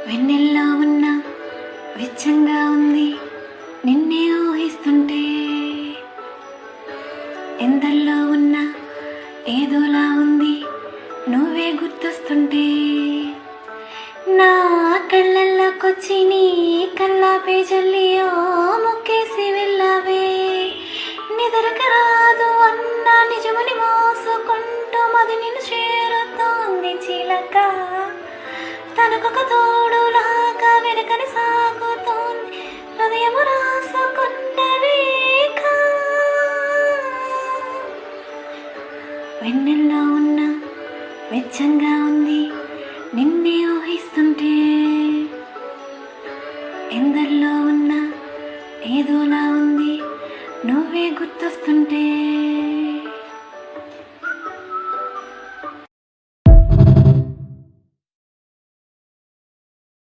వెన్నెల్లో ఉన్న వెచ్చంగా ఉంది నిన్నే ఊహిస్తుంటే, ఎందల్లో ఉన్న ఏదోలా ఉంది నువ్వే గుర్తొస్తుంటే, నా కళ్ళల్లోకొచ్చి నీ కల్లా పేజల్లియో మొక్కేసి వెళ్ళావే, నిదరక రాదు అన్న నిజమని మోసుకుంటూ మది నిన్ను చేరుతోంది చిలక, తనకొక తోడులాగా వెనకని సాగుతోంది హృదయము రాసుకున్న రేఖ. వెన్నెల్లో ఉన్న వెచ్చంగా ఉంది నిన్నే ఊహిస్తుంటే, ఎందల్లో ఉన్న ఏదోలా ఉంది నువ్వే గుర్తొస్తుంటే.